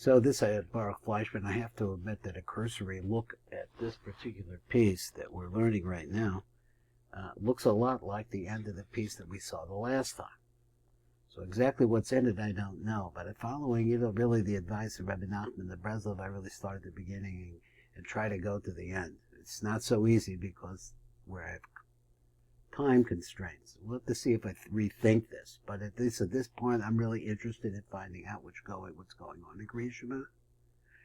So this I had Baruch Fleischman. I have to admit that a cursory look at this particular piece that we're learning right now looks a lot like the end of the piece that we saw the last time. So exactly what's in it, I don't know. But following, really the advice of Rabbi Nachman the Breslov, I really start at the beginning and try to go to the end. It's not so easy because I have time constraints. We'll have to see if I rethink this. But at this point, I'm really interested in finding out what's going on in Kriat Shemah.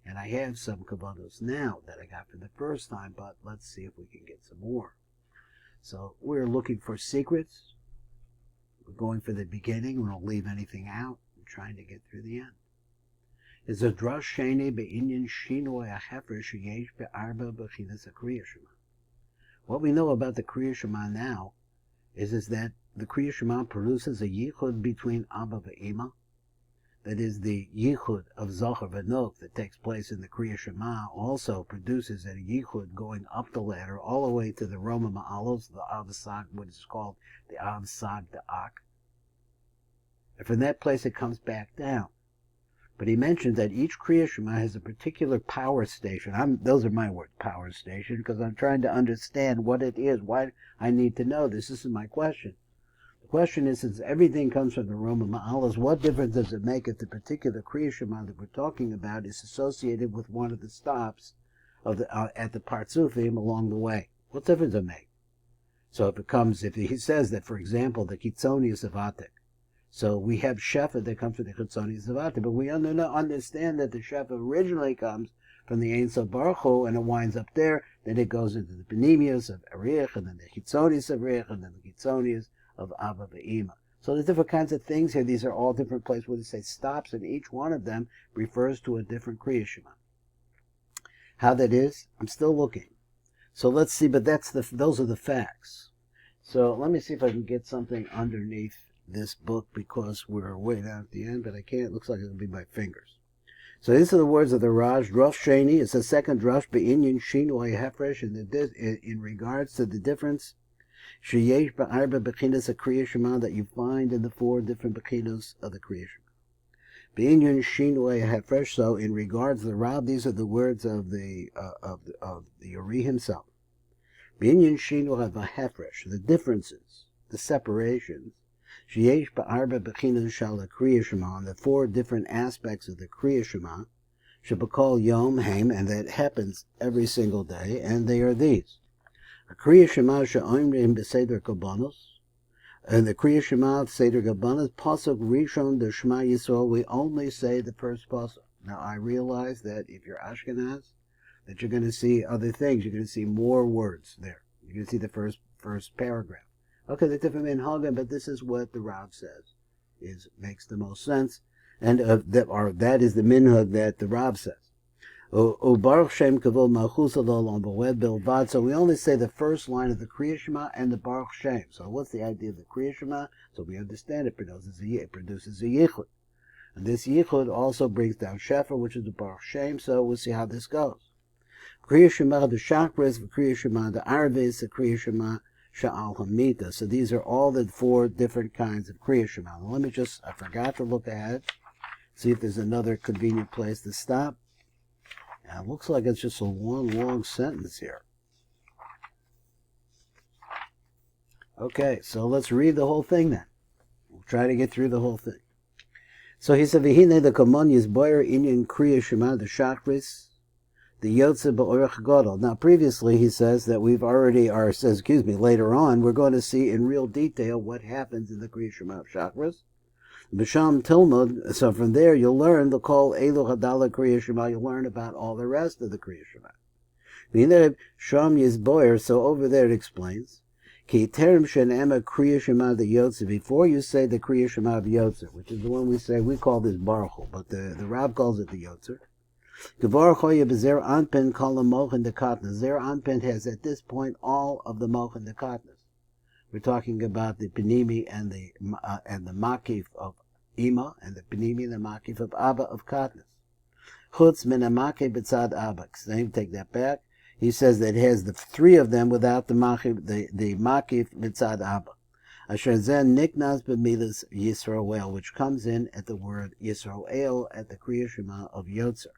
And I have some kavanos now that I got for the first time, but let's see if we can get some more. So we're looking for secrets. We're going for the beginning. We don't leave anything out. We're trying to get through the end. Is a drash sheni be'inyan shinoi hahefer sheyesh be'arba b'chinas Kriat Shemah. What we know about the Kriat Shemah now is that the Kriat Shemah produces a yichud between Abba Ima. That is, the yichud of Zohar V'Nok that takes place in the Kriat Shemah also produces a yichud going up the ladder all the way to the Roma Ma'alos, the Avsag, what is called the Avsag Da'ak. And from that place it comes back down. But he mentioned that each Kriat Shemah has a particular power station. Those are my words, power station, because I'm trying to understand what it is, why I need to know this. This is my question. The question is, since everything comes from the Roma Ma'alos, what difference does it make if the particular Kriat Shemah that we're talking about is associated with one of the stops of at the Partzufim along the way? What difference does it make? So if he says that, for example, the chitzonius of ATIK, so we have Shefa that comes from the chitzonius of ATIK, but we understand that the Shefa originally comes from the Ein Sof Baruch Hu, and it winds up there, then it goes into the Penimius of ARI, and then the chitzonius of ARI, and then the chitzonius of Abba Ima. So there's different kinds of things here. These are all different places where they say stops, and each one of them refers to a different Kriat Shemah. How that is, I'm still looking. So let's see, but those are the facts. So let me see if I can get something underneath this book, because we're way down at the end, but I can't. It looks like it'll be my fingers. So these are the words of the Raj. Drush Sheni, it's the second drush, be'inyan shinu ha'hefresh, in regards to the difference sheyesh ba'arba bechinas a Kriat Shemah that you find in the four different bechinos of the Kriat Shemah. Be'inyan shinu ha'hefresh, so in regards to the Rab, these are the words of the Uri himself. Be'inyan shinu ha'hefresh, the differences, the separations, sheyesh ba'arba bechinas shal Kriat Shemah, the four different aspects of the Kriat Shemah, shebakol yom haim, and that happens every single day, and they are these. A Kriat Shemah she'omrim b'seder kabbanos, and the Kriat Shemah of Seder Kabbanos, pasuk rishon the Shema Yisrael, we only say the first pasuk. Now I realize that if you're Ashkenaz, that you're going to see other things. You're going to see more words there. You're going to see the first paragraph. Okay, the different minhagim, but this is what the Rav says makes the most sense, and that is the minhag that the Rav says. So we only say the first line of the Kriat Shemah and the Baruch Shem. So what's the idea of the Kriat Shemah? So we understand it produces a yichud, and this yichud also brings down Shefa, which is the Baruch Shem. So we'll see how this goes. Kriat Shemah the Shakris, the Kriat Shemah the Arvis, the Kriat Shemah Sha'al Hamita. So these are all the four different kinds of Kriat Shemah. Now I forgot to look ahead, see if there's another convenient place to stop. Now it looks like it's just a long sentence here. Okay, so let's read the whole thing then. We'll try to get through the whole thing. So he said, V'hine the Kamon Yisboyer Inyan Kriat Shemah the Shachris, the Yotze Ba'orach Gadol. Now previously he says that later on, we're going to see in real detail what happens in the Kriat Shemah of Shachris. B'sham Tilmud, so from there you'll learn the Kol Elu Hadala Kriat Shemah, you'll learn about all the rest of the Kriat Shemah. V'hine Sham Yisboyer, so over there it explains, Ki Terem Shen'ema Kriat Shemah the Yotze, before you say the Kriat Shemah of Yotze, which is the one we call this Baruch Hu, but the Rab calls it the Yotze. Gevar Choya B'Zer Anpen Kol HaMochen de Katnas. Zer Anpen has at this point all of the Mochen de Katnas. We're talking about the Penimi and the Makif of Ima, and the Penimi and the Makif of Abba of Katnas. Chutz min Makif b'tzad Abba. Take that back. He says that it has the three of them without the Makif b'tzad Abba. Asher zen niknas b'milas Yisroel, which comes in at the word Yisroel at the Kriat Shemah of Yotzer.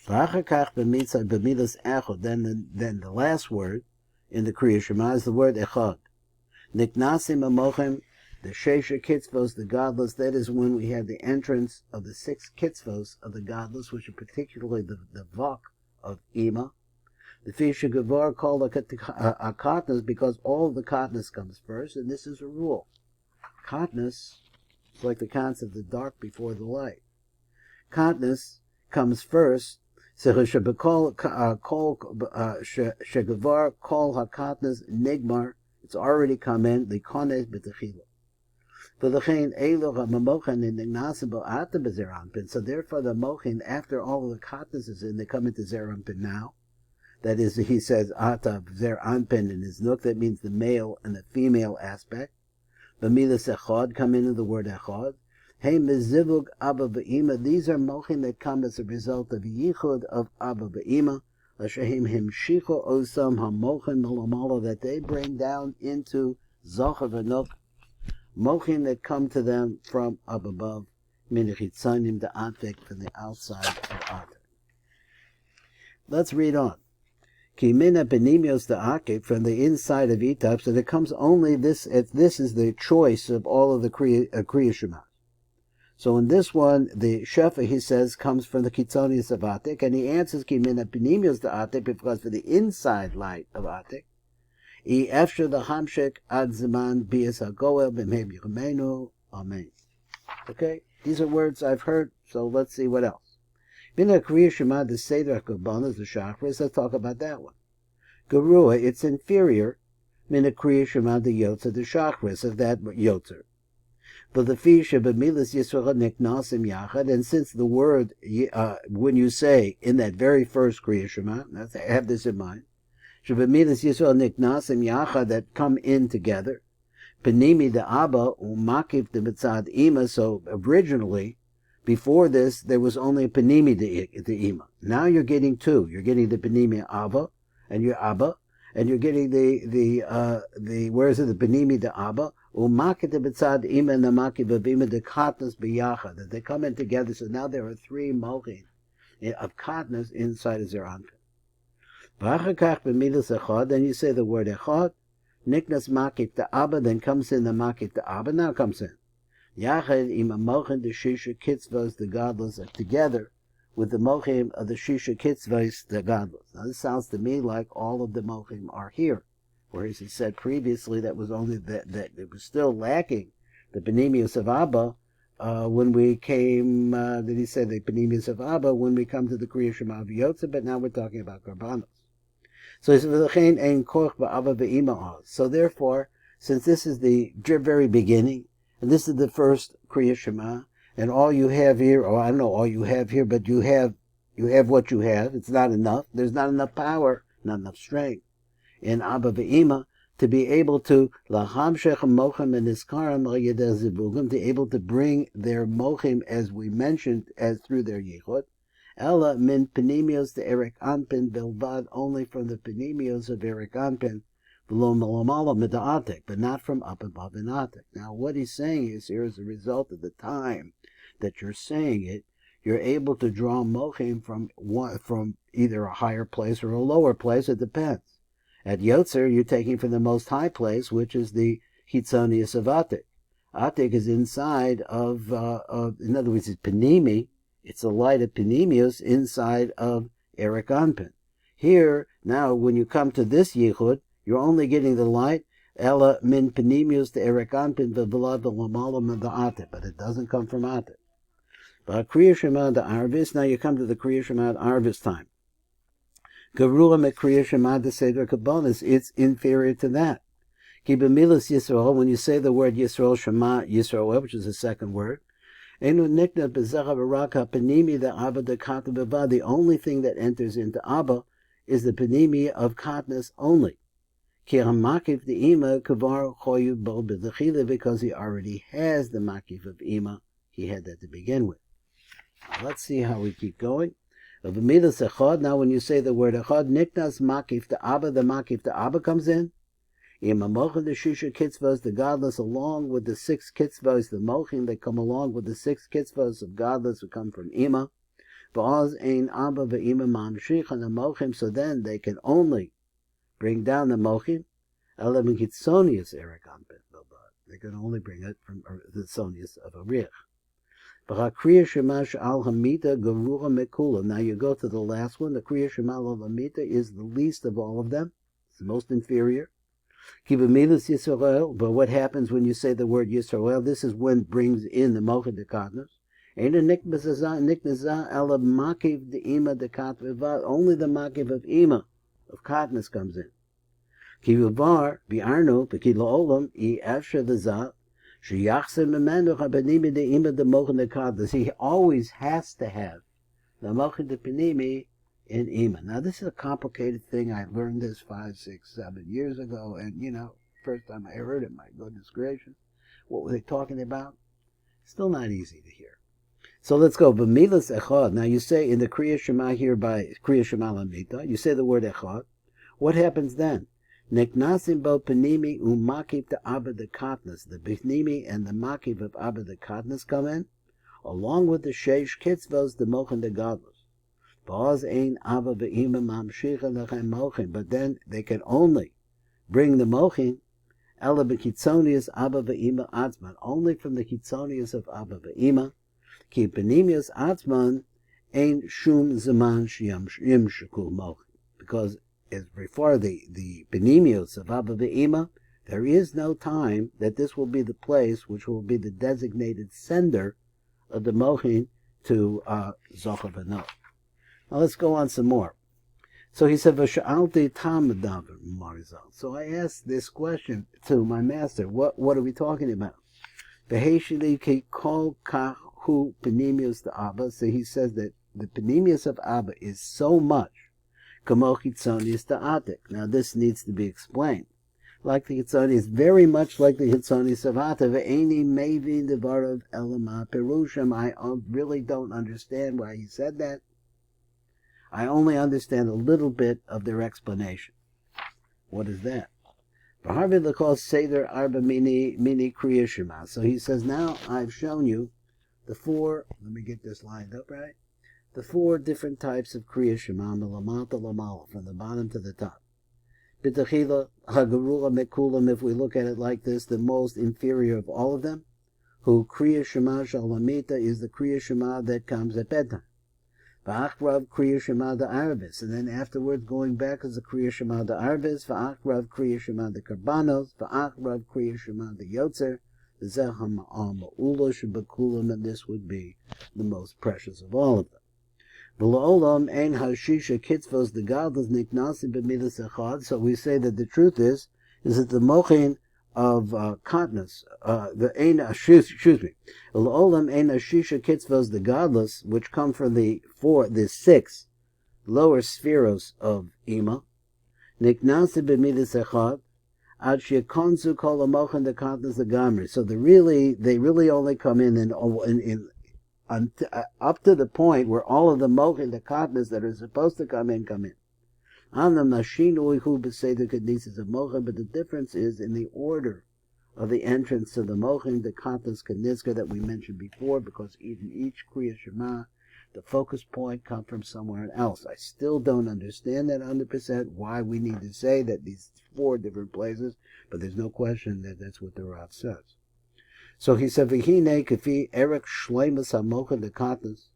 Then the last word in the Kriat Shemah is the word Echad. Niknasim amochem, the Shesha Kitzvos, the godless. That is when we have the entrance of the 6 Kitzvos of the godless, which are particularly the Vok of Ima. The Fisha Gavar called a Katnas because all of the Katnas comes first, and this is a rule. Katnas is like the concept of the dark before the light. Katnas comes first. Shegavar kol hakatnas nigmar. It's already come in. Likones b'techila. V'lechein elo hamamochin in nignasim bo'ata b'zerampin. So therefore, the mochin, after all of the katnas is in, they come into zerampin now. That is, he says ata zerampin in his nook. That means the male and the female aspect. B'milas echad come into the word echad. Hey mezivug Abba Ima. These are mochin that come as a result of yichud of Abba Ima. L'shehem himshicho osam hamochin malamala, that they bring down into zocher v'nuk, mochin that come to them from up above, min chitzonius the ATIK, from the outside of ATIK. Let's read on. Ki mina benimios the ATIK, from the inside of Etap, so there comes only this, if this is the choice of all of the Kriat Shemah. So in this one, the Shefa, he says, comes from the chitzonius of ATIK, and he answers ki mina benimios the ATIK, because for the inside light of ATIK, I after the hamshek ad zaman bias hagoel b'mhem yirmeinu, amen. Okay, these are words I've heard, so let's see what else. Mina Kriat Shemah the Seder HaKabbalah, the Shachris, let's talk about that one. Gerua, it's inferior, Mina Kriat Shemah the Yotzer, the Shachris of that Yotzer. But the fisha b'milas Yisrael niknasim yachad, and since the word, when you say in that very first Kriat Shemah, have this in mind, b'milas Yisrael niknasim yachad, that come in together, Penimi the Abba umakif the mitzad Ima. So originally, before this, there was only a Penimi the Ima. Now you're getting 2. You're getting the Penimi Abba and your Abba, and you're getting the where is it? The Penimi the Abba. Umakit the mitzad Ima and the makif of Ima the katnas b'yachad, that they come in together. So now there are 3 mochin of katnas inside of Zeranpin. V'achakach b'milas echad. Then you say the word echad. Niknas makif the Abba, then comes in the makif the Abba, now comes in. Yachad ima mochin the Shisha Kitzvos, the godless, are together with the mochim of the Shisha Kitzvos, the godless. Now this sounds to me like all of the mochim are here. Whereas he said previously that was only that it was still lacking the Penimius of Abba when we came, did he say the Penimius of Abba when we come to the Kriat Shemah of Yotzer, but now we're talking about Karbanos. So he says, so therefore, since this is the very beginning, and this is the first Kriat Shemah, and all you have here, or I don't know all you have here, but you have what you have. It's not enough. There's not enough power, not enough strength in Abba Ima to be able to lahamshech mochem and iskaram zibugim, to able to bring their mochim, as we mentioned, as through their yichud. Ella min penimios the Erik Anpin bilvad, only from the penimios of Erik Anpin, below malamala mid'atik, but not from up above in Atik. Now what he's saying is, here as a result of the time that you're saying it, you're able to draw mochim from either a higher place or a lower place. It depends. At Yotzer, you're taking from the most high place, which is the chitzonius of Atik. Atik is inside of in other words, it's penimi. It's the light of penimius inside of Erik Anpin. Here, now, when you come to this yichud, you're only getting the light, ella min penimius to Erik Anpin v'v'lad v'lamalam of the Atik, but it doesn't come from Atik. But Kriat Shemah the Arvis, now you come to the Kriat Shemah Arvis time. Gerua me Kriat Shemah the Seder Kabbalah, it's inferior to that. Ki b'milas Yisrael, when you say the word Yisrael, Shema Yisrael, which is the second word, enu nikna b'zacha v'raka penimi the Abba the Kata b'vad, the only thing that enters into Abba is the penimi of Katnas only. Ki ha-makif the Ima kavar choyu bo b'dechila, because he already has the makif of Ima. He had that to begin with. Let's see how we keep going. Now when you say the word echad, niknas makif the Abba, the makif the Abba comes in. Ima mochin the shisha kitzvos, the godless, along with the 6 kitzvos, the mochin that come along with the 6 kitzvos of godless who come from Ima. V'oz ein Abba ve'ima mamshich and the mochim, so then they can only bring down the mochim. Elam chitzonius ARI Kriat Shemah. They can only bring it from the chitzonius of a rich. Kriat Shemah al hamita gerura mekula. Now you go to the last one. The Kriat Shemah al hamita is the least of all of them. It's the most inferior. Kibamilas Yisrael. But what happens when you say the word Yisrael? This is when it brings in the mochim dekatnos. Ain't a niknazah ala makiv de ima de katvivat. Only the makiv of ima, of katnas, comes in. Kivuvar bi'arnu v'kilo olam I efshe the zah sheyachsen memenu habenimi de ima de mochen de katnas. He always has to have the mochen de penimi in ima. Now this is a complicated thing. I learned this 5, 6, 7 years ago, and first time I heard it, my goodness gracious, what were they talking about? Still not easy to hear. So let's go. B'milas echad. Now you say in the Kriat Shemah here by Kriat Shemah Lamita, you say the word echad. What happens then? Neknasim bo penimi umakiv to Abba de Katnas. The penimi and the makiv of Abba de Katnas come in, along with the sheish kitzvos, the mochen de gadlus. Ba'az ein Abba ve'ima mamshicha lechem mochen. But then they can only bring the mochen ela bechitzonius Abba ve'ima atzman, only from the chitzonius of Abba ve'ima. Ki penimius atzman ein shum zaman yimshakul mochen. Because as before the penimius of Abba ve'ima, there is no time that this will be the place which will be the designated sender of the mochen to zocher v'no. Now let's go on some more. So he said, "V'sha'alti tam davar marizal." So I asked this question to my master. What are we talking about? V'heishili ki kol kach hu penimius to Abba. So he says that the penimius of Abba is so much kamo chitzonius to ATIK. Now this needs to be explained. Like the chitzonius, very much like the chitzonius of ATIK. Ve'eni mevin devarav elama perushim. I really don't understand why he said that. I only understand a little bit of their explanation. What is that? V'harvid l'kol seder arba mini Kriat Shemah. So he says, now I've shown you the 4, let me get this lined up right, the 4 different types of Kriat Shemah, milamata lamala, from the bottom to the top. B'tachila hagerula mekulam, if we look at it like this, the most inferior of all of them, who Kriat Shemah shalamita, is the Kriat Shemah that comes at bedtime. V'achrav Kriat Shemah de Arvis, and then afterwards going back is the Kriat Shemah de Arvis, v'achrav Kriat Shemah de Karbanos, v'achrav Kriat Shemah de Yotzer, v'zeh ha'ma'ula shebekulam, and this would be the most precious of all of them. V'la'olam ein hashisha kitzvos de gadlus niknasim b'midas echad. So we say that the truth is that the mochin of katnas, L'olam ein ashisha kitzvos the godless, which come from the 6 lower spheros of Ima, niknasi b'midas echad, ad shekonzu kol hamochen the katnas the gamri. So they really only come in up to the point where all of the mochin the katnas that are supposed to come in. But the difference is in the order of the entrance to the mochen, the katnas kaniska that we mentioned before, because in each Kriat Shemah, the focus point comes from somewhere else. I still don't understand that 100% why we need to say that these 4 different places, but there's no question that that's what the Rav says. So he said, "V'hine kafi erik shleimus hamochen the katnas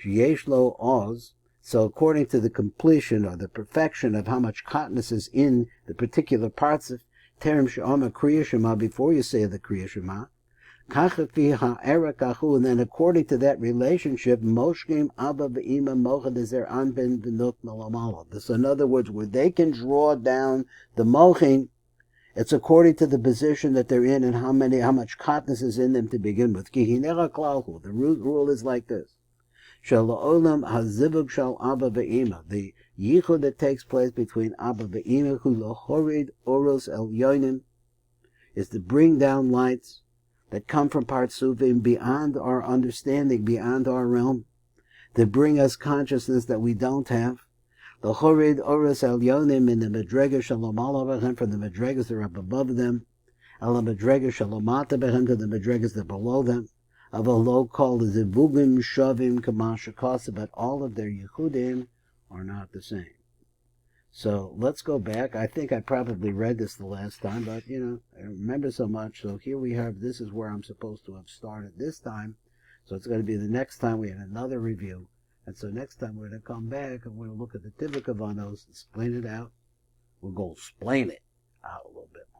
sheyesh lo oz." So according to the completion or the perfection of how much katnas is in the particular parts of Terem She'ama Kriat Shemah, before you say the Kriat Shemah, kachafi ha'era kachu, and then according to that relationship, moshkim Abba ve'ima mocha dezer anben v'not malamala. This, in other words, where they can draw down the mochin, it's according to the position that they're in and how much katnas is in them to begin with. Ki hinera klauhu. The rule is like this. Shalom hazivug shal Abba ve'ima, the yichud that takes place between Abba ve'ima, who lohorid oros el yonim, is to bring down lights that come from Partsuvim beyond our understanding, beyond our realm, that bring us consciousness that we don't have. The Chorid Oris Elyonim in the Madrega Shalomala Behem, from the Madregas that are up above them. El Madrega Shalomata Behem, to the Madregas that are below them. Of a low called the Zivugim Shavim Kamashakasa, but all of their Yehudim are not the same. So let's go back. I think I probably read this the last time, but I remember so much. So here we have, this is where I'm supposed to have started this time. So it's going to be the next time we have another review. And so next time we're going to come back and we're going to look at the Tivuk Kavanos, explain it out. We'll go explain it out a little bit more.